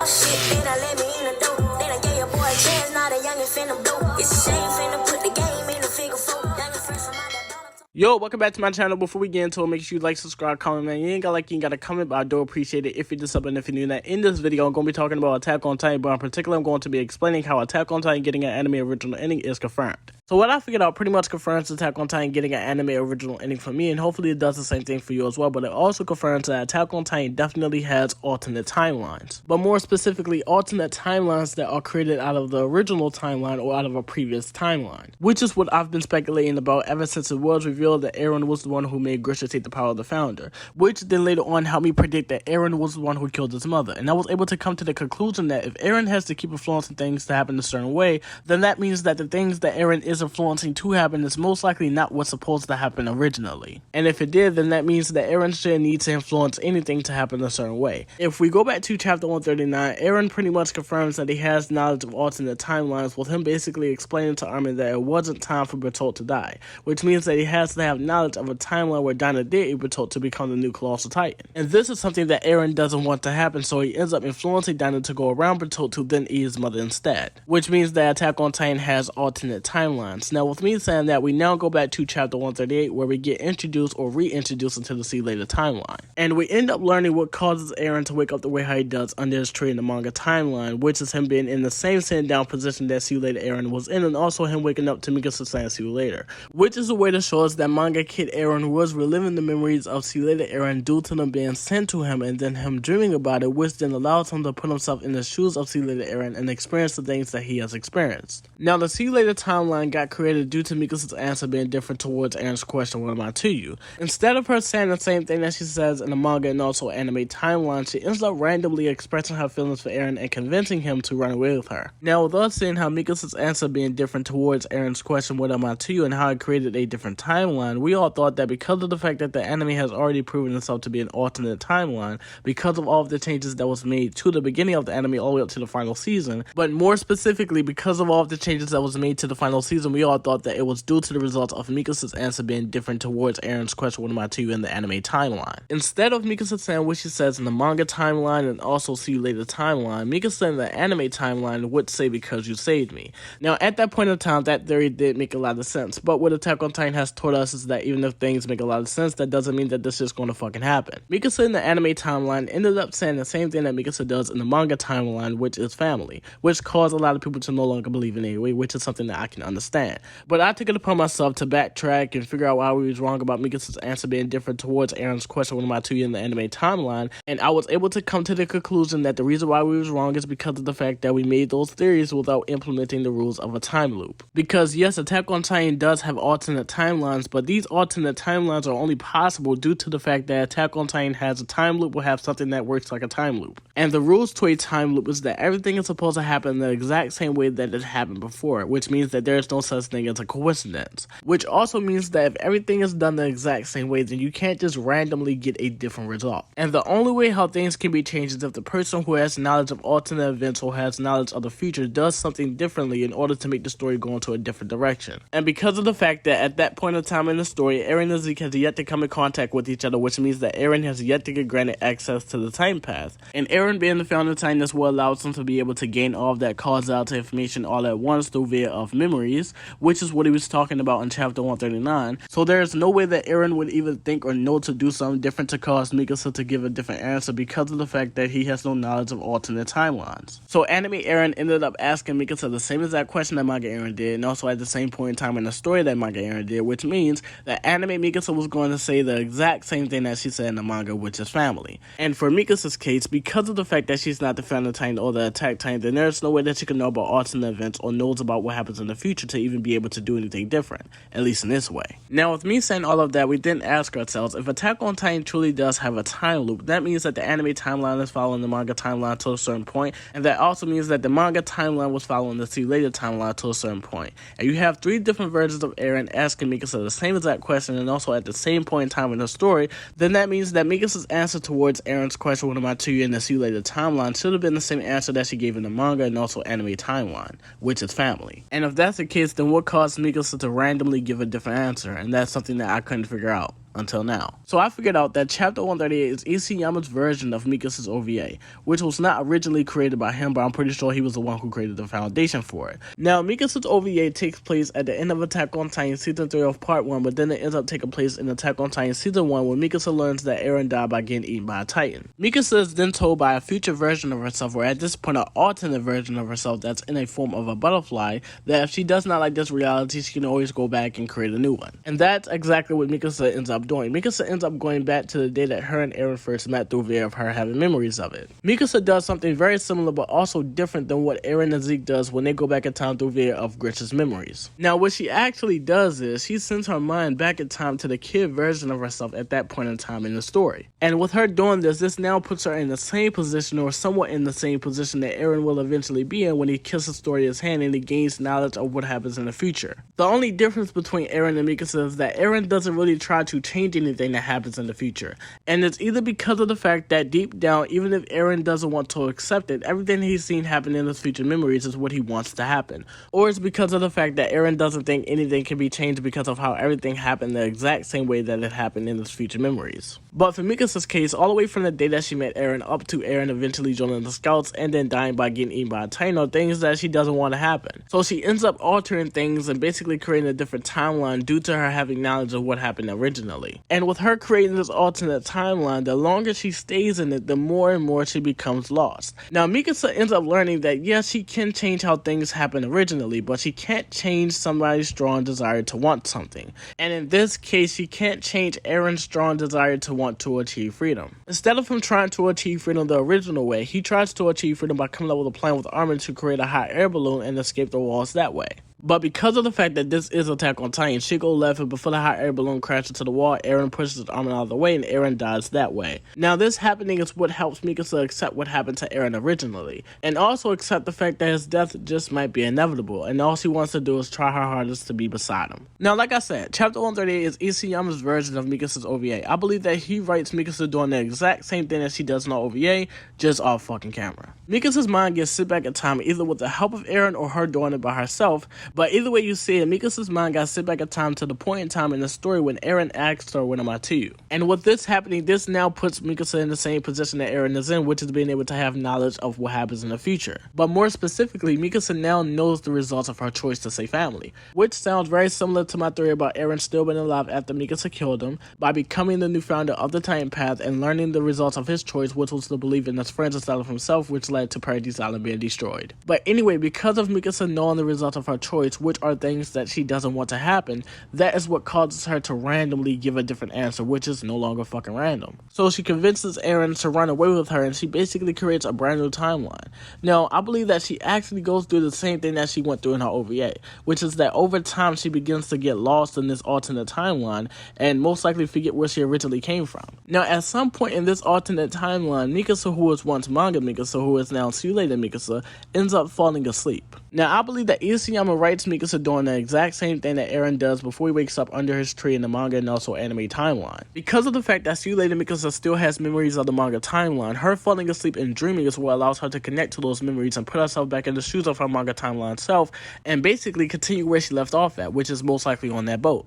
Shit, they done let me in the door. They done gave your boy a chance, now the youngin' finna blow. It's a shame finna put the game in the figure four. Youngin' fresh from out that dollar. Yo, welcome back to my channel. Before we get into it, make sure you like, subscribe, comment, man. You ain't gotta comment, but I do appreciate it if you did something. If you're new, that in this video, I'm going to be talking about Attack on Titan, but in particular, I'm going to be explaining how Attack on Titan getting an anime original ending is confirmed. So what I figured out pretty much confirms Attack on Titan getting an anime original ending for me, and hopefully it does the same thing for you as well, but it also confirms that Attack on Titan definitely has alternate timelines. But more specifically, alternate timelines that are created out of the original timeline or out of a previous timeline. Which is what I've been speculating about ever since it was revealed that Eren was the one who made Grisha take the power of the founder. Which then later on helped me predict that Eren was the one who killed his mother. And I was able to come to the conclusion that if Eren has to keep influencing things to happen a certain way, then that means that the things that Eren is influencing to happen is most likely not what's supposed to happen originally. And if it did, then that means that Eren shouldn't need to influence anything to happen a certain way. If we go back to chapter 139, Eren pretty much confirms that he has knowledge of alternate timelines, with him basically explaining to Armin that it wasn't time for Bertolt to die, which means that he has to have knowledge of a timeline where Dinah did eat Bertolt to become the new Colossal Titan. And this is something that Eren doesn't want to happen, so he ends up influencing Dinah to go around Bertolt to then eat his mother instead. Which means that Attack on Titan has alternate timelines. Now with me saying that, we now go back to chapter 138 where we get introduced or reintroduced into the See Later timeline. And we end up learning what causes Eren to wake up the way how he does under his tree in the manga timeline, which is him being in the same sitting down position that See You Later Eren was in, and also him waking up to Mikasa saying See You Later. Which is a way to show us that manga kid Eren was reliving the memories of See You Later Eren due to them being sent to him and then him dreaming about it, which then allows him to put himself in the shoes of See You Later Eren and experience the things that he has experienced. Now the See You Later timeline got created due to Mikasa's answer being different towards Eren's question, what am I to you? Instead of her saying the same thing that she says in the manga and also anime timeline, she ends up randomly expressing her feelings for Eren and convincing him to run away with her. Now with us seeing how Mikasa's answer being different towards Eren's question, what am I to you, and how it created a different timeline, we all thought that because of the fact that the anime has already proven itself to be an alternate timeline, because of all of the changes that was made to the beginning of the anime all the way up to the final season, but more specifically because of all of the changes that was made to the final season, we all thought that it was due to the result of Mikasa's answer being different towards Eren's question, what am I to you, in the anime timeline. Instead of Mikasa saying what she says in the manga timeline and also See You Later timeline, Mikasa in the anime timeline would say because you saved me. Now at that point in time, that theory did make a lot of sense, but what Attack on Titan has taught us is that even if things make a lot of sense, that doesn't mean that this is going to fucking happen. Mikasa in the anime timeline ended up saying the same thing that Mikasa does in the manga timeline, which is family, which caused a lot of people to no longer believe in anyway, which is something that I can understand. But I took it upon myself to backtrack and figure out why we was wrong about Mikasa's answer being different towards Eren's question, what am I to you, in the anime timeline, and I was able to come to the conclusion that the reason why we was wrong is because of the fact that we made those theories without implementing the rules of a time loop. Because yes, Attack on Titan does have alternate timelines, but these alternate timelines are only possible due to the fact that Attack on Titan has a time loop or have something that works like a time loop. And the rules to a time loop is that everything is supposed to happen the exact same way that it happened before, which means that there is no such thing as a coincidence. Which also means that if everything is done the exact same way, then you can't just randomly get a different result. And the only way how things can be changed is if the person who has knowledge of alternate events or has knowledge of the future does something differently in order to make the story go into a different direction. And because of the fact that at that point in time in the story, Eren and Zeke has yet to come in contact with each other, which means that Eren has yet to get granted access to the time path. And Eren being the founder of Titan, this will allow him to be able to gain all of that causality information all at once through via of memories, which is what he was talking about in chapter 139. So there is no way that Eren would even think or know to do something different to cause Mikasa to give a different answer because of the fact that he has no knowledge of alternate timelines. So anime Eren ended up asking Mikasa the same exact question that manga Eren did, and also at the same point in time in the story that manga Eren did, which means that anime Mikasa was going to say the exact same thing that she said in the manga, which is family. And for Mikasa's case, because of the fact that she's not the founder Titan or the attack Titan, then there's no way that she can know about alternate events or knows about what happens in the future to even be able to do anything different, at least in this way. Now with me saying all of that, we didn't ask ourselves, if Attack on Titan truly does have a time loop, that means that the anime timeline is following the manga timeline to a certain point, and that also means that the manga timeline was following the See You Later timeline to a certain point. And you have three different versions of Eren asking Mikasa the same exact question and also at the same point in time in the story, then that means that Mikasa's answer towards Eren's question, what am I to you, in the See You Later timeline should have been the same answer that she gave in the manga and also anime timeline, which is family. And if that's the case, then what caused Mikasa to randomly give a different answer? And that's something that I couldn't figure out. until now. So I figured out that chapter 138 is Isayama's version of Mikasa's OVA, which was not originally created by him, but I'm pretty sure he was the one who created the foundation for it. Now, Mikasa's OVA takes place at the end of Attack on Titan Season 3 of Part 1, but then it ends up taking place in Attack on Titan Season 1 when Mikasa learns that Eren died by getting eaten by a Titan. Mikasa is then told by a future version of herself, or at this point an alternate version of herself that's in a form of a butterfly, that if she does not like this reality, she can always go back and create a new one. And that's exactly what Mikasa ends up doing. Mikasa ends up going back to the day that her and Eren first met through via of her having memories of it. Mikasa does something very similar but also different than what Eren and Zeke does when they go back in time through via of Gretchen's memories. Now what she actually does is she sends her mind back in time to the kid version of herself at that point in time in the story. And with her doing this now puts her in the same position, or somewhat in the same position, that Eren will eventually be in when he kisses Storia's hand and he gains knowledge of what happens in the future. The only difference between Eren and Mikasa is that Eren doesn't really try to change anything that happens in the future. And it's either because of the fact that deep down, even if Eren doesn't want to accept it, everything he's seen happen in his future memories is what he wants to happen. Or it's because of the fact that Eren doesn't think anything can be changed because of how everything happened the exact same way that it happened in his future memories. But for Mikasa's case, all the way from the day that she met Eren up to Eren eventually joining the Scouts and then dying by getting eaten by a Titan are things that she doesn't want to happen. So she ends up altering things and basically creating a different timeline due to her having knowledge of what happened originally. And with her creating this alternate timeline, the longer she stays in it, the more and more she becomes lost. Now Mikasa ends up learning that yes, she can change how things happened originally, but she can't change somebody's strong desire to want something. And in this case, she can't change Eren's strong desire to want to achieve freedom. Instead of him trying to achieve freedom the original way, he tries to achieve freedom by coming up with a plan with Armin to create a hot air balloon and escape the walls that way. But because of the fact that this is Attack on Titan, she go left, and before the hot air balloon crashes into the wall, Eren pushes Armin out of the way and Eren dies that way. Now this happening is what helps Mikasa accept what happened to Eren originally, and also accept the fact that his death just might be inevitable, and all she wants to do is try her hardest to be beside him. Now like I said, chapter 138 is Isayama's version of Mikasa's OVA. I believe that he writes Mikasa doing the exact same thing that she does in the OVA, just off fucking camera. Mikasa's mind gets sent back in time either with the help of Eren or her doing it by herself, but either way you see it, Mikasa's mind got sent back in time to the point in time in the story when Eren asked her, "When am I to you?" And with this happening, this now puts Mikasa in the same position that Eren is in, which is being able to have knowledge of what happens in the future. But more specifically, Mikasa now knows the results of her choice to save family, which sounds very similar to my theory about Eren still being alive after Mikasa killed him, by becoming the new founder of the Titan Path and learning the results of his choice, which was to believe in his friends instead of himself, which led to Paradise Island being destroyed. But anyway, because of Mikasa knowing the results of her choice, which are things that she doesn't want to happen, that is what causes her to randomly give a different answer, which is no longer fucking random. So she convinces Eren to run away with her, and she basically creates a brand new timeline. Now, I believe that she actually goes through the same thing that she went through in her OVA, which is that over time she begins to get lost in this alternate timeline and most likely forget where she originally came from. Now, at some point in this alternate timeline, Mikasa, who was once Manga Mikasa, who is now See You Later Mikasa, ends up falling asleep. Now, I believe that Isayama writes Mikasa doing the exact same thing that Eren does before he wakes up under his tree in the manga and also anime timeline. Because of the fact that See You Later Mikasa still has memories of the manga timeline, her falling asleep and dreaming is what allows her to connect to those memories and put herself back in the shoes of her manga timeline self and basically continue where she left off at, which is most likely on that boat.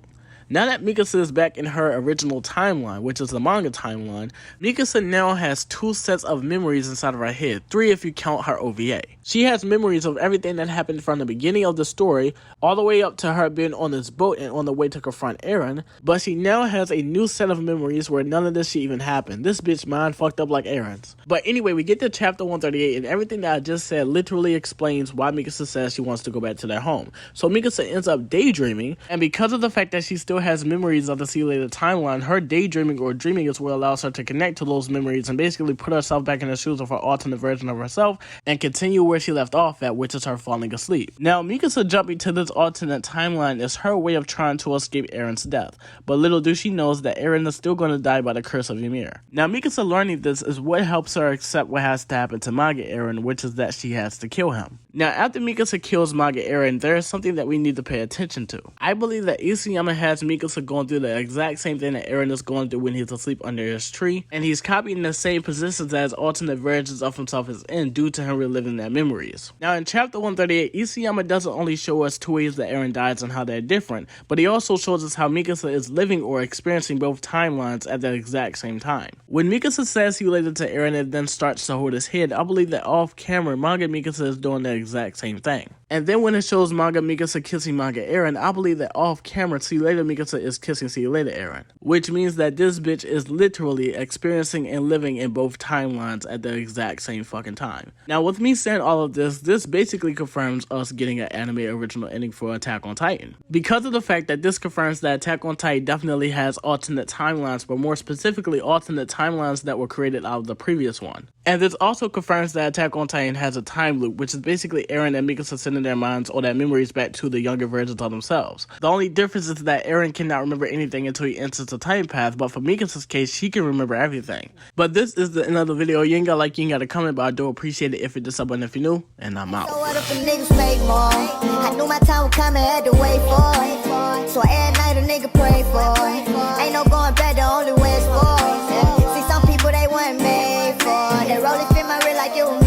Now that Mikasa is back in her original timeline, which is the manga timeline, Mikasa now has 2 sets of memories inside of her head, 3 if you count her OVA. She has memories of everything that happened from the beginning of the story all the way up to her being on this boat and on the way to confront Eren, but she now has a new set of memories where none of this shit even happened. This bitch mind fucked up like Eren's. But anyway, we get to chapter 138 and everything that I just said literally explains why Mikasa says she wants to go back to their home. So Mikasa ends up daydreaming, and because of the fact that she still has memories of the See You Later timeline, her daydreaming or dreaming is what allows her to connect to those memories and basically put herself back in the shoes of her alternate version of herself and continue where she left off at, which is her falling asleep. Now, Mikasa jumping to this alternate timeline is her way of trying to escape Eren's death, but little do she knows that Eren is still going to die by the curse of Ymir. Now, Mikasa learning this is what helps her accept what has to happen to Manga Eren, which is that she has to kill him. Now, after Mikasa kills Manga Eren, there is something that we need to pay attention to. I believe that Isayama has Mikasa going through the exact same thing that Eren is going through when he's asleep under his tree, and he's copying the same positions as alternate versions of himself is in due to him reliving their memories. Now in chapter 138, Isayama doesn't only show us two ways that Eren dies and how they're different, but he also shows us how Mikasa is living or experiencing both timelines at the exact same time. When Mikasa says he related to Eren and then starts to hold his head, I believe that off camera, Manga Mikasa is doing the exact same thing. And then when it shows Manga Mikasa kissing Manga Eren, I believe that off camera, See You Later Mikasa is kissing See You Later Eren. Which means that this bitch is literally experiencing and living in both timelines at the exact same fucking time. Now with me saying all of this basically confirms us getting an anime original ending for Attack on Titan. Because of the fact that this confirms that Attack on Titan definitely has alternate timelines, but more specifically alternate timelines that were created out of the previous one. And this also confirms that Attack on Titan has a time loop, which is basically Eren and Mikasa sending their minds or their memories back to the younger versions of themselves. The only difference is that Eren cannot remember anything until he enters the time path, but for Mikasa's case, she can remember everything. But this is the end of the video. You ain't got like, you ain't got to comment, but I do appreciate it if you did sub and if you're new, and I'm out. So what if the niggas make more? I knew my time would come and had to wait for it. So every night a nigga pray for it. Ain't no going back, the only way is for it. See some people they weren't made for it. They roll it in my real like you